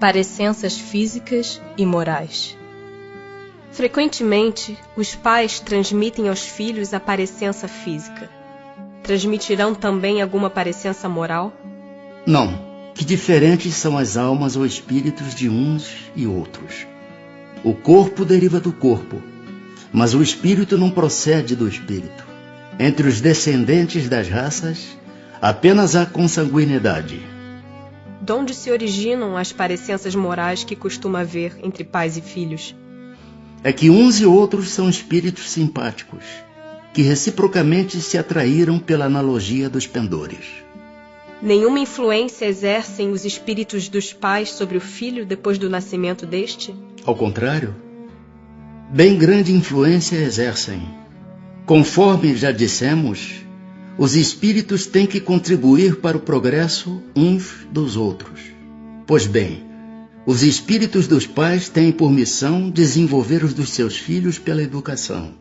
Parecenças físicas e morais. Frequentemente, os pais transmitem aos filhos a parecença física. Transmitirão também alguma parecença moral? Não, que diferentes são as almas ou espíritos de uns e outros. O corpo deriva do corpo, mas o espírito não procede do espírito. Entre os descendentes das raças, apenas há consanguinidade. De onde se originam as parecenças morais que costuma haver entre pais e filhos? É que uns e outros são espíritos simpáticos, que reciprocamente se atraíram pela analogia dos pendores. Nenhuma influência exercem os espíritos dos pais sobre o filho depois do nascimento deste? Ao contrário, bem grande influência exercem. Conforme já dissemos, os espíritos têm que contribuir para o progresso uns dos outros. Pois bem, os espíritos dos pais têm por missão desenvolver os dos seus filhos pela educação.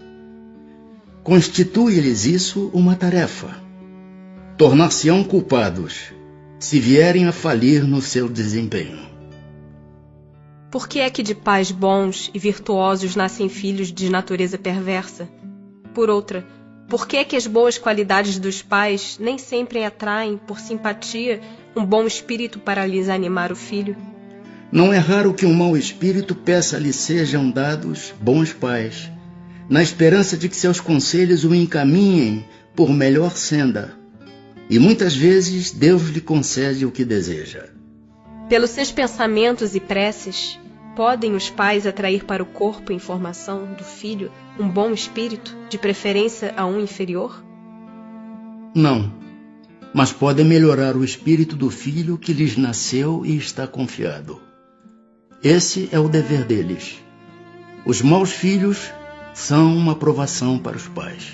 Constitui-lhes isso uma tarefa. Tornar-se-ão culpados se vierem a falir no seu desempenho. Por que é que de pais bons e virtuosos nascem filhos de natureza perversa? Por outra, por que é que as boas qualidades dos pais nem sempre atraem, por simpatia, um bom espírito para lhes animar o filho? Não é raro que um mau espírito peça-lhe sejam dados bons pais, na esperança de que seus conselhos o encaminhem por melhor senda. E muitas vezes Deus lhe concede o que deseja. Pelos seus pensamentos e preces, podem os pais atrair para o corpo em formação do filho um bom espírito, de preferência a um inferior? Não, mas podem melhorar o espírito do filho que lhes nasceu e está confiado. Esse é o dever deles. Os maus filhos são uma provação para os pais.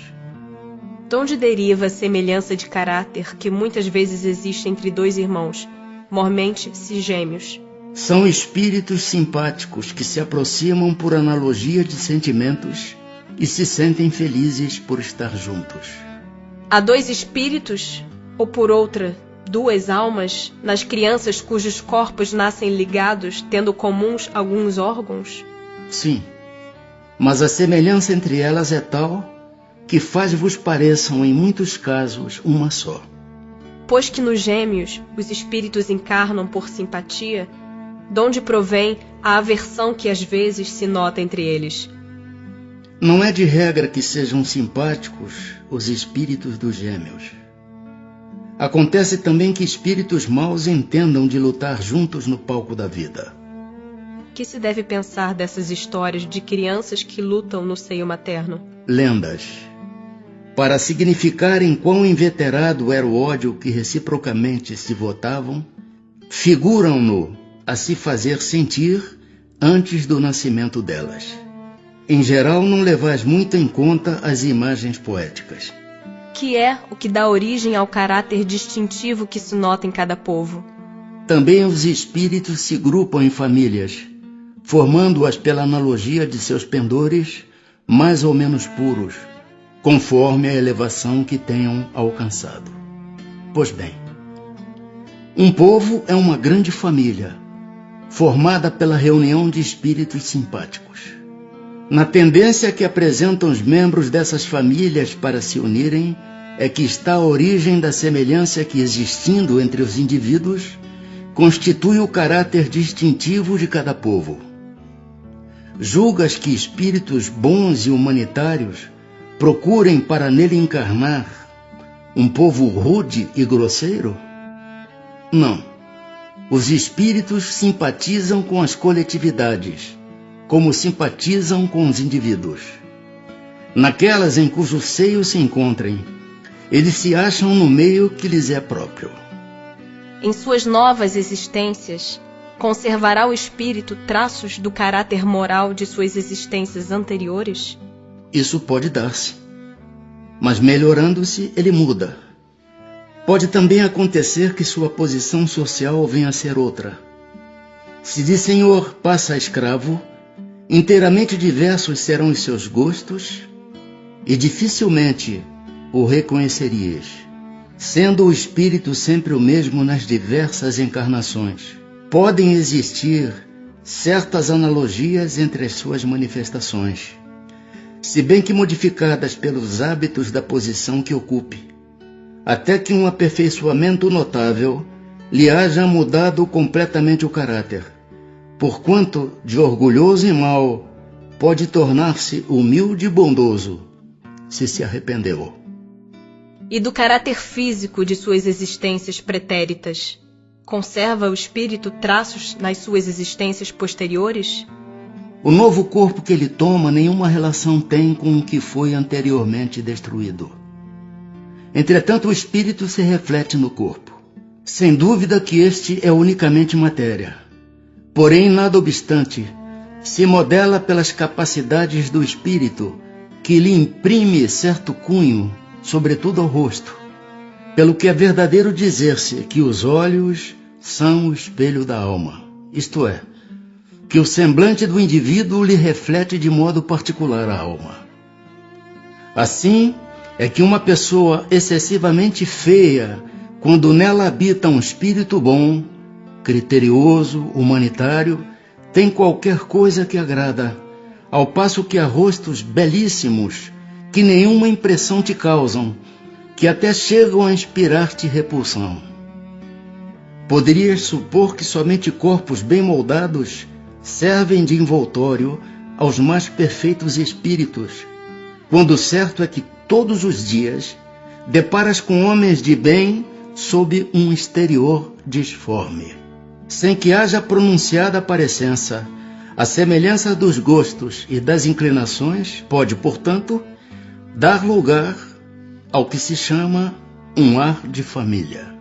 De onde deriva a semelhança de caráter que muitas vezes existe entre dois irmãos, mormente se gêmeos? São espíritos simpáticos que se aproximam por analogia de sentimentos e se sentem felizes por estar juntos. Há dois espíritos, ou por outra, duas almas, nas crianças cujos corpos nascem ligados, tendo comuns alguns órgãos? Sim, mas a semelhança entre elas é tal que faz-vos pareçam, em muitos casos, uma só. Pois que nos gêmeos os espíritos encarnam por simpatia, de onde provém a aversão que às vezes se nota entre eles? Não é de regra que sejam simpáticos os espíritos dos gêmeos. Acontece também que espíritos maus entendam de lutar juntos no palco da vida. Que se deve pensar dessas histórias de crianças que lutam no seio materno? Lendas. Para significarem quão inveterado era o ódio que reciprocamente se votavam, figuram-no a se fazer sentir antes do nascimento delas. Em geral, não levais muito em conta as imagens poéticas. Que é o que dá origem ao caráter distintivo que se nota em cada povo. Também os espíritos se grupam em famílias, formando-as pela analogia de seus pendores mais ou menos puros, conforme a elevação que tenham alcançado. Pois bem, um povo é uma grande família, formada pela reunião de espíritos simpáticos. Na tendência que apresentam os membros dessas famílias para se unirem, é que está a origem da semelhança que, existindo entre os indivíduos, constitui o caráter distintivo de cada povo. Julgas que espíritos bons e humanitários procurem para nele encarnar um povo rude e grosseiro? Não. Os espíritos simpatizam com as coletividades, como simpatizam com os indivíduos. Naquelas em cujo seio se encontrem, eles se acham no meio que lhes é próprio. Em suas novas existências, conservará o espírito traços do caráter moral de suas existências anteriores? Isso pode dar-se, mas melhorando-se ele muda. Pode também acontecer que sua posição social venha a ser outra. Se de senhor passa a escravo, inteiramente diversos serão os seus gostos e dificilmente o reconhecerias, sendo o espírito sempre o mesmo nas diversas encarnações. podem existir certas analogias entre as suas manifestações, se bem que modificadas pelos hábitos da posição que ocupe, até que um aperfeiçoamento notável lhe haja mudado completamente o caráter, porquanto de orgulhoso e mau pode tornar-se humilde e bondoso, se arrependeu. E do caráter físico de suas existências pretéritas, conserva o espírito traços nas suas existências posteriores? O novo corpo que ele toma nenhuma relação tem com o que foi anteriormente destruído. Entretanto, o espírito se reflete no corpo. Sem dúvida que este é unicamente matéria. Porém, nada obstante, se modela pelas capacidades do espírito, que lhe imprime certo cunho, sobretudo ao rosto, pelo que é verdadeiro dizer-se que os olhos são o espelho da alma, isto é, que o semblante do indivíduo lhe reflete de modo particular a alma. Assim é que uma pessoa excessivamente feia, quando nela habita um espírito bom, criterioso, humanitário, tem qualquer coisa que agrada, ao passo que há rostos belíssimos que nenhuma impressão te causam, que até chegam a inspirar-te repulsão. Poderias supor que somente corpos bem moldados servem de envoltório aos mais perfeitos espíritos, quando o certo é que todos os dias deparas com homens de bem sob um exterior disforme, sem que haja pronunciada parecença. A semelhança dos gostos e das inclinações pode, portanto, dar lugar ao que se chama um ar de família.